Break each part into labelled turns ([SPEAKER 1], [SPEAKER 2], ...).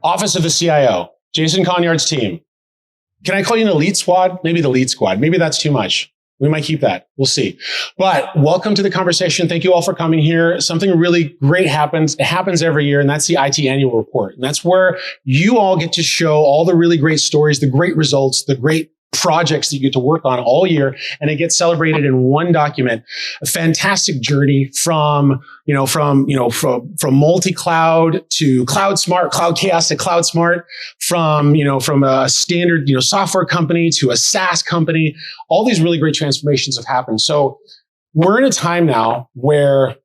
[SPEAKER 1] Office of the CIO, Jason Conyard's team. Can I call you an elite squad? Maybe the lead squad. Maybe that's too much. We might keep that. We'll see. But welcome to the conversation. Thank you all for coming here. Something really great happens. It happens every year, and that's the IT annual report. And that's where you all get to show all the really great stories, the great results, the great projects that you get to work on all year, and it gets celebrated in one document. A fantastic journey from multi-cloud to cloud smart, cloud chaos to cloud smart, from a standard software company to a SaaS company. All these really great transformations have happened. So we're in a time now where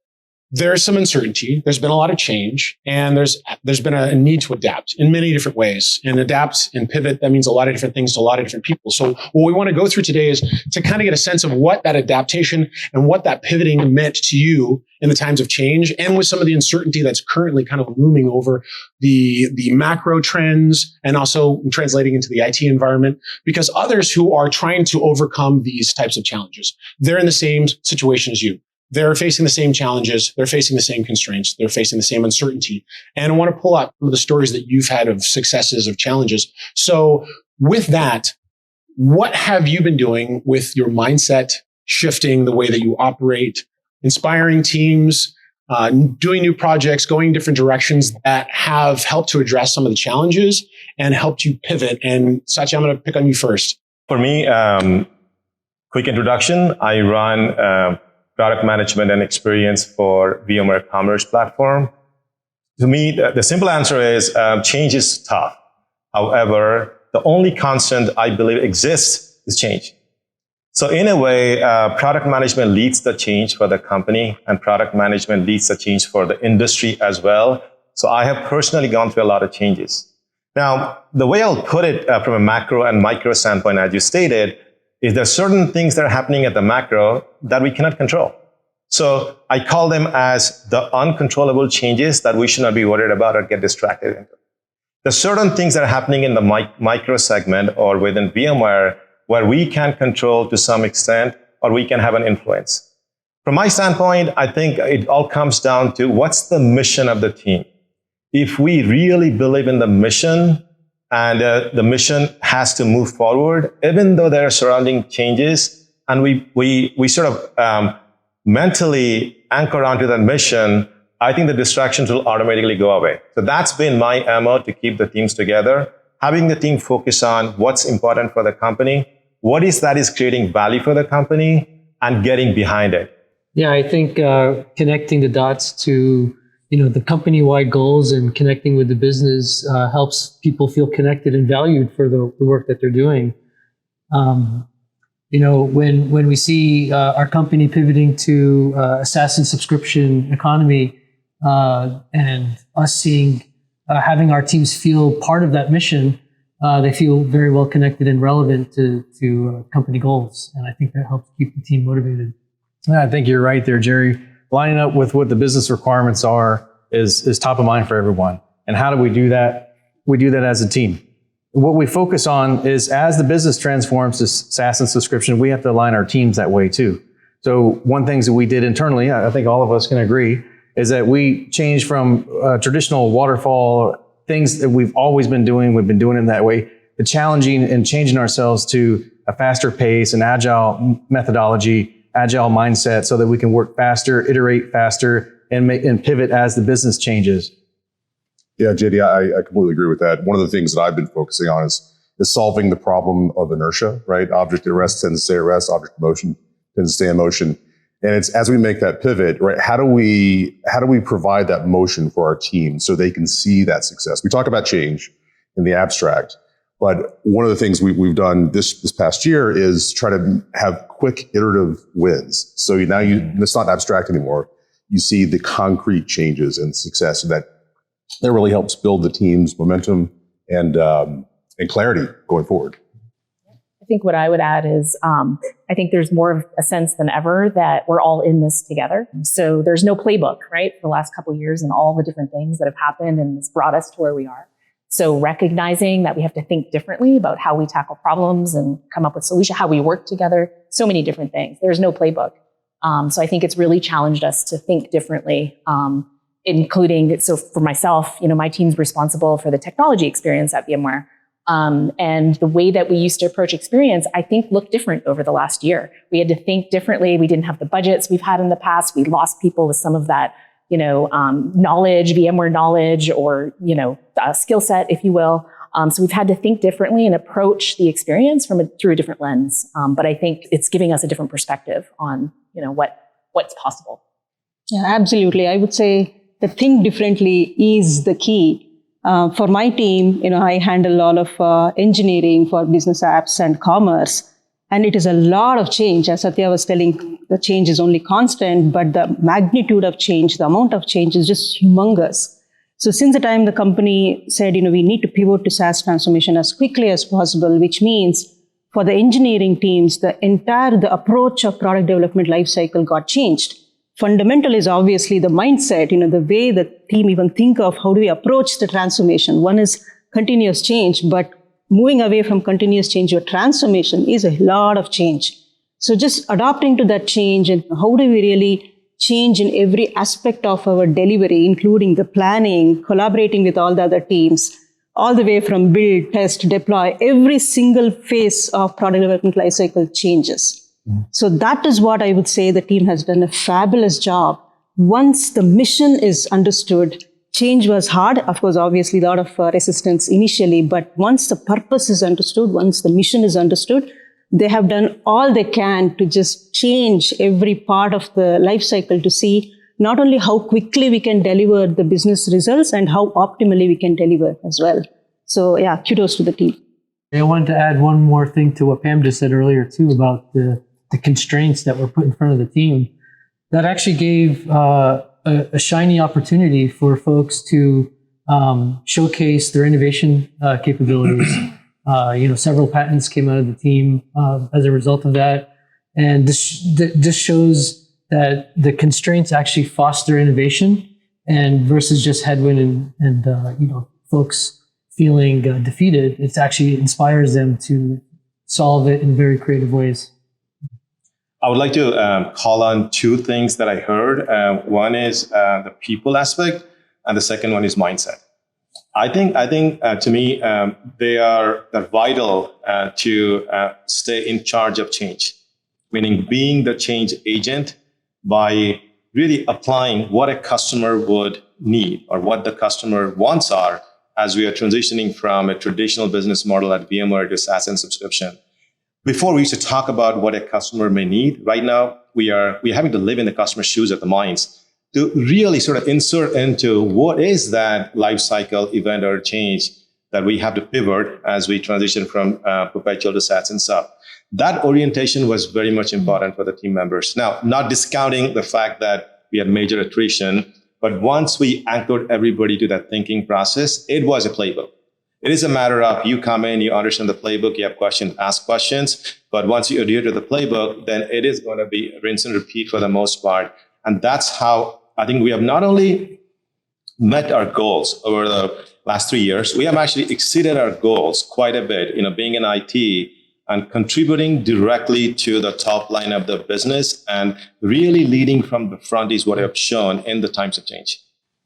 [SPEAKER 1] there's some uncertainty. There's been a lot of change, and there's been a need to adapt in many different ways. And adapt and pivot, that means a lot of different things to a lot of different people. So what we want to go through today is to kind of get a sense of what that adaptation and what that pivoting meant to you in the times of change, and with some of the uncertainty that's currently kind of looming over the macro trends, and also translating into the IT environment, because others who are trying to overcome these types of challenges, they're in the same situation as you. They're facing the same challenges. They're facing the same constraints. They're facing the same uncertainty. And I want to pull out some of the stories that you've had of successes, of challenges. So with that, what have you been doing with your mindset, shifting the way that you operate, inspiring teams, doing new projects, going different directions that have helped to address some of the challenges and helped you pivot? And Satya, I'm going to pick on you first.
[SPEAKER 2] For me, quick introduction. I run product management and experience for VMware Commerce Platform. To me, the simple answer is change is tough. However, the only constant I believe exists is change. So in a way, product management leads the change for the company, and product management leads the change for the industry as well. So I have personally gone through a lot of changes. Now, the way I'll put it from a macro and micro standpoint, as you stated, is there certain things that are happening at the macro that we cannot control. So I call them as the uncontrollable changes that we should not be worried about or get distracted into. There's certain things that are happening in the micro segment or within VMware where we can control to some extent, or we can have an influence. From my standpoint, I think it all comes down to what's the mission of the team. If we really believe in the mission, and the mission has to move forward, even though there are surrounding changes, and we sort of mentally anchor onto that mission, I think the distractions will automatically go away. So that's been my MO to keep the teams together, having the team focus on what's important for the company, what is creating value for the company, and getting behind it.
[SPEAKER 3] Yeah, I think connecting the dots to the company-wide goals and connecting with the business helps people feel connected and valued for the work that they're doing. When we see our company pivoting to a SaaS and subscription economy, and us seeing having our teams feel part of that mission, they feel very well connected and relevant to company goals, and I think that helps keep the team motivated.
[SPEAKER 4] Yeah, I think you're right there, Jerry. Lining up with what the business requirements are is top of mind for everyone. And how do we do that? We do that as a team. What we focus on is, as the business transforms to SaaS and subscription, we have to align our teams that way too. So one thing that we did internally, I think all of us can agree, is that we changed from traditional waterfall things that we've always been doing. We've been doing it that way, to challenging and changing ourselves to a faster pace, an agile methodology, agile mindset, so that we can work faster, iterate faster, and pivot as the business changes.
[SPEAKER 5] Yeah, JD, I completely agree with that. One of the things that I've been focusing on is solving the problem of inertia, right? Object at rest tends to stay at rest, object in motion tends to stay in motion. And it's, as we make that pivot, right, how do we provide that motion for our team so they can see that success? We talk about change in the abstract, but one of the things we've done this past year is try to have quick iterative wins. So it's not abstract anymore. You see the concrete changes and success that really helps build the team's momentum and clarity going forward.
[SPEAKER 6] I think what I would add is I think there's more of a sense than ever that we're all in this together. So there's no playbook, right, for the last couple of years and all the different things that have happened and it's brought us to where we are. So recognizing that we have to think differently about how we tackle problems and come up with solutions, how we work together, so many different things. There's no playbook. So I think it's really challenged us to think differently including, so for myself, my team's responsible for the technology experience at VMware. And the way that we used to approach experience, I think, looked different over the last year. We had to think differently. We didn't have the budgets we've had in the past. We lost people with some of that, knowledge, VMware knowledge, or, skill set, if you will. So we've had to think differently and approach the experience through a different lens. But I think it's giving us a different perspective on, what's possible.
[SPEAKER 7] Yeah, absolutely. I would say the think differently is the key. For my team, I handle a lot of engineering for business apps and commerce. And it is a lot of change. As Satya was telling, the change is only constant, but the magnitude of change, the amount of change is just humongous. So since the time the company said, we need to pivot to SaaS transformation as quickly as possible, which means for the engineering teams, the approach of product development lifecycle got changed. Fundamental is obviously the mindset, the way the team even think of how do we approach the transformation. One is continuous change, but moving away from continuous change or transformation is a lot of change. So just adapting to that change and how do we really change in every aspect of our delivery, including the planning, collaborating with all the other teams, all the way from build, test, deploy, every single phase of product development lifecycle changes. So that is what I would say the team has done a fabulous job. Once the mission is understood, change was hard. Of course, obviously, a lot of resistance initially, but once the purpose is understood, once the mission is understood, they have done all they can to just change every part of the life cycle to see not only how quickly we can deliver the business results and how optimally we can deliver as well. So yeah, kudos to the team.
[SPEAKER 3] I wanted to add one more thing to what Pam just said earlier too about the constraints that were put in front of the team. That actually gave a shiny opportunity for folks to showcase their innovation capabilities. Several patents came out of the team as a result of that. And this shows that the constraints actually foster innovation and versus just headwind and folks feeling defeated. It actually inspires them to solve it in very creative ways.
[SPEAKER 2] I would like to call on two things that I heard. One is the people aspect, and the second one is mindset. I think to me, they're vital to stay in charge of change, meaning being the change agent by really applying what a customer would need or what the customer wants are as we are transitioning from a traditional business model at VMware to SaaS and subscription. Before we used to talk about what a customer may need, right now we're having to live in the customer's shoes at the mines to really sort of insert into what is that life cycle event or change that we have to pivot as we transition from perpetual to SaaS and sub. That orientation was very much important for the team members. Now, not discounting the fact that we had major attrition, but once we anchored everybody to that thinking process, it was a playbook. It is a matter of you come in, you understand the playbook, you have questions, ask questions. But once you adhere to the playbook, then it is going to be rinse and repeat for the most part. And that's how I think we have not only met our goals over the last 3 years, we have actually exceeded our goals quite a bit, being in IT and contributing directly to the top line of the business and really leading from the front is what I've shown in the times of change.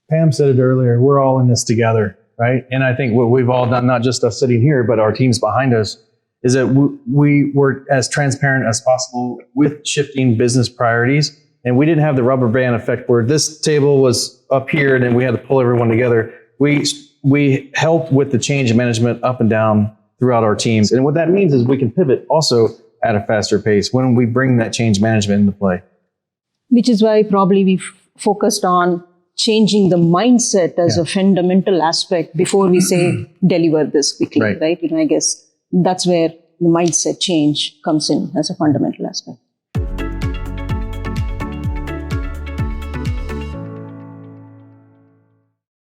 [SPEAKER 4] Pam said it earlier, we're all in this together. Right. And I think what we've all done, not just us sitting here, but our teams behind us, is that we were as transparent as possible with shifting business priorities. And we didn't have the rubber band effect where this table was up here and then we had to pull everyone together. We helped with the change management up and down throughout our teams. And what that means is we can pivot also at a faster pace when we bring that change management into play.
[SPEAKER 7] Which is why probably we've focused on changing the mindset as a fundamental aspect before we say deliver this quickly, right? I guess that's where the mindset change comes in as a fundamental aspect.